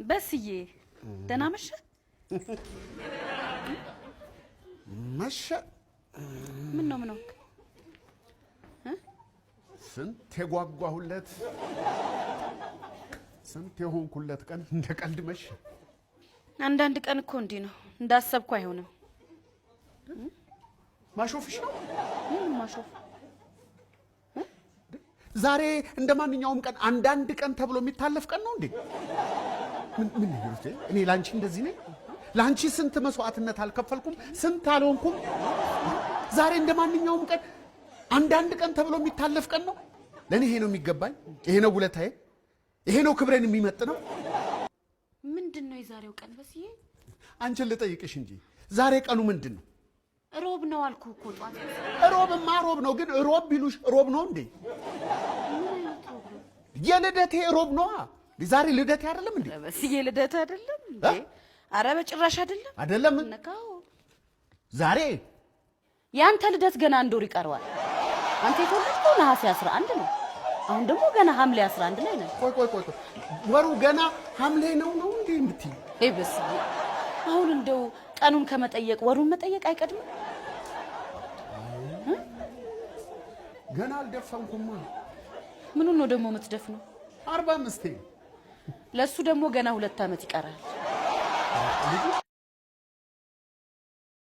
በስዬ ደህና መሸ መሸ ምን ነው ስንት የጓጓሁለት ስንት የሆንኩለት ቀን እንደ ቀልድ መሸ። አንዳንድ ቀን እኮ እንዲህ ነው እንዳሰብኩ አይሆንም። ማሾፍሽ ነው? ምን ማሾፍ? ዛሬ እንደማንኛውም ቀን አንዳንድ ቀን ተብሎ የሚታለፍ ቀን ነው እንዴ? ምን ይሉት? እኔ ላንቺ እንደዚህ ነኝ? ላንቺ ስንት መስዋዕትነት አልከፈልኩም? ስንት አልሆንኩም? ዛሬ እንደማንኛውም ቀን አንዳንድ ቀን ተብሎ የሚታለፍ ቀን ነው? ለኔ ይሄ ነው የሚገባኝ? ይሄ ነው ውለታዬ? ይሄ ነው ክብሬን የሚመጥነው? ምንድነው የዛሬው ቀን በስዬ? አንቺን ልጠይቅሽ እንጂ ዛሬ ቀኑ ምንድነው? ሮብ ነው አልኩ እኮ ጧት። ሮብማ ሮብ ነው፣ ግን ሮብ ቢሉሽ ሮብ ነው እንዴ? የልደቴ ሮብ ነው። ዛሬ ልደቴ አይደለም እንዴ? በስዬ ልደቴ አይደለም እንዴ? አረ በጭራሽ አይደለም። አይደለም ነካው። ዛሬ ያንተ ልደት ገና አንድ ወር ይቀርዋል። አንተ የተወለድከው ነሐሴ 11 ነው። አሁን ደግሞ ገና ሐምሌ 11 ላይ ነው። ቆይ ወሩ ገና ሐምሌ ነው እንዴ የምትይ? በስዬ አሁን እንደው ቀኑን ከመጠየቅ ወሩን መጠየቅ አይቀድምም? ገና አልደፈንኩማ። ምኑን ነው ደግሞ የምትደፍነው? 45 ለሱ ደግሞ ገና 2 ዓመት ይቀራል።